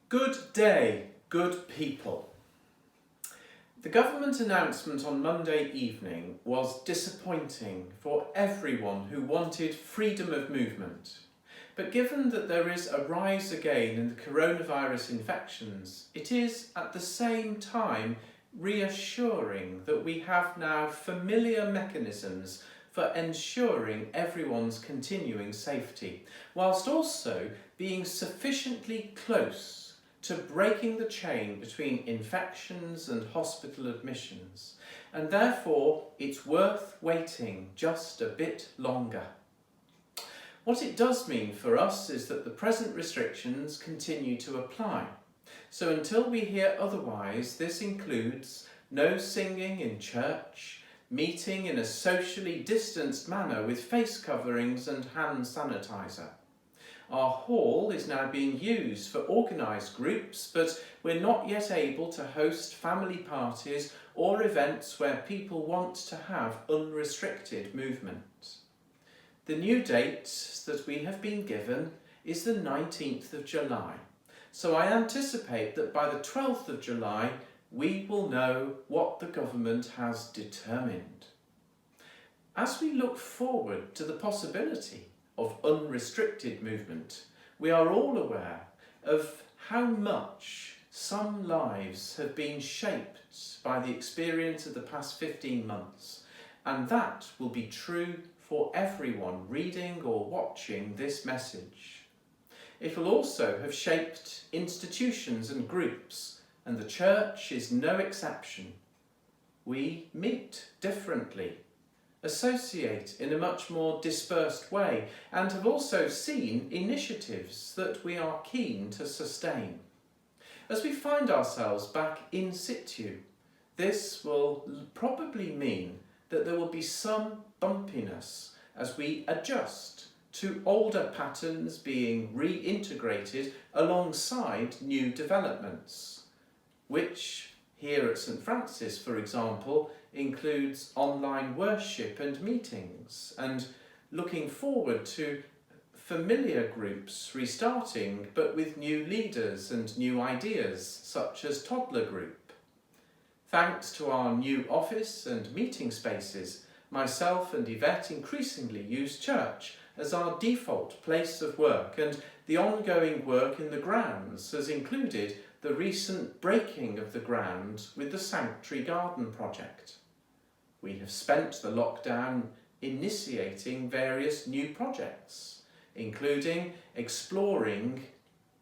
Good day, good people. The government announcement on Monday evening was disappointing for everyone who wanted freedom of movement. But given that there is a rise again in the coronavirus infections, it is at the same time reassuring that we have now familiar mechanisms for ensuring everyone's continuing safety, whilst also being sufficiently close to breaking the chain between infections and hospital admissions, and therefore it's worth waiting just a bit longer. What it does mean for us is that the present restrictions continue to apply. So until we hear otherwise, this includes no singing in church, meeting in a socially distanced manner with face coverings and hand sanitizer. Our hall is now being used for organised groups, but we're not yet able to host family parties or events where people want to have unrestricted movement. The new date that we have been given is the 19th of July, so I anticipate that by the 12th of July we will know what the government has determined. As we look forward to the possibility of unrestricted movement, we are all aware of how much some lives have been shaped by the experience of the past 15 months, and that will be true for everyone reading or watching this message. It will also have shaped institutions and groups, and the church is no exception. We meet differently, associate in a much more dispersed way, and have also seen initiatives that we are keen to sustain. As we find ourselves back in situ, this will probably mean that there will be some bumpiness as we adjust to older patterns being reintegrated alongside new developments, which here at St Francis, for example, includes online worship and meetings, and looking forward to familiar groups restarting but with new leaders and new ideas, such as Toddler Group. Thanks to our new office and meeting spaces, myself and Yvette increasingly use church as our default place of work, and the ongoing work in the grounds has included the recent breaking of the ground with the Sanctuary Garden project. We have spent the lockdown initiating various new projects, including exploring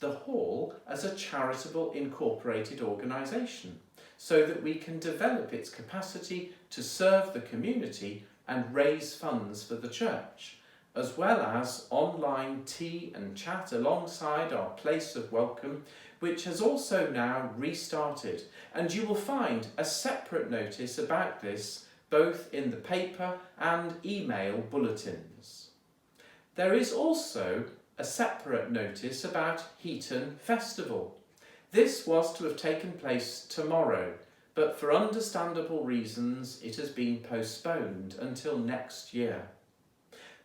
the hall as a charitable incorporated organisation, so that we can develop its capacity to serve the community and raise funds for the church, as well as online tea and chat alongside our place of welcome, which has also now restarted, and you will find a separate notice about this both in the paper and email bulletins. There is also a separate notice about Heaton Festival. This was to have taken place tomorrow, but for understandable reasons it has been postponed until next year.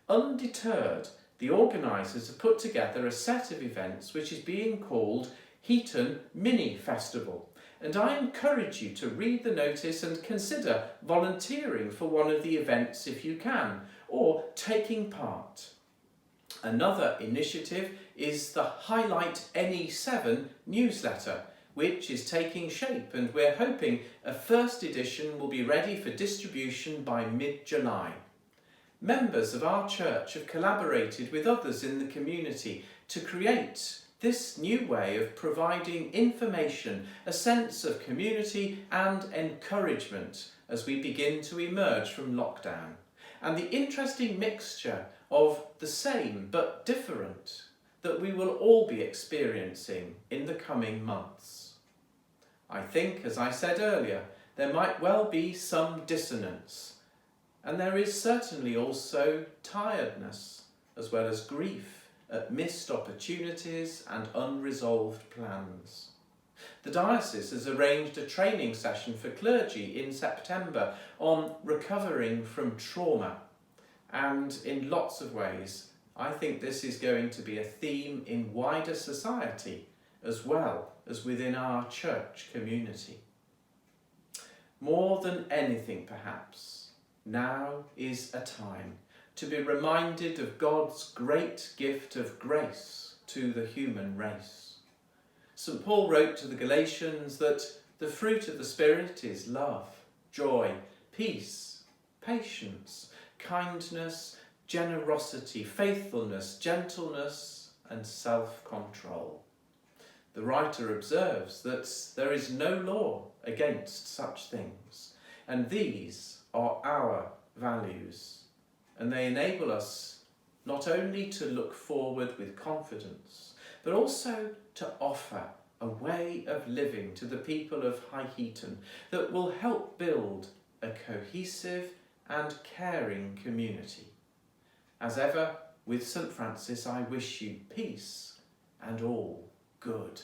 Undeterred, the organisers have put together a set of events which is being called Heaton Mini Festival, and I encourage you to read the notice and consider volunteering for one of the events if you can, or taking part. Another initiative is the Highlight NE7 newsletter, which is taking shape, and we're hoping a first edition will be ready for distribution by mid-July. Members of our church have collaborated with others in the community to create this new way of providing information, a sense of community and encouragement as we begin to emerge from lockdown, and the interesting mixture of the same but different that we will all be experiencing in the coming months. I think, as I said earlier, there might well be some dissonance, and there is certainly also tiredness as well as grief at missed opportunities and unresolved plans. The diocese has arranged a training session for clergy in September on recovering from trauma, and in lots of ways I think this is going to be a theme in wider society as well as within our church community. More than anything, perhaps, now is a time to be reminded of God's great gift of grace to the human race. St. Paul wrote to the Galatians that the fruit of the Spirit is love, joy, peace, patience, kindness, generosity, faithfulness, gentleness, and self-control. The writer observes that there is no law against such things, and these are our values, and they enable us not only to look forward with confidence, but also to offer a way of living to the people of High Heaton that will help build a cohesive and caring community. As ever, with St. Francis, I wish you peace and all good.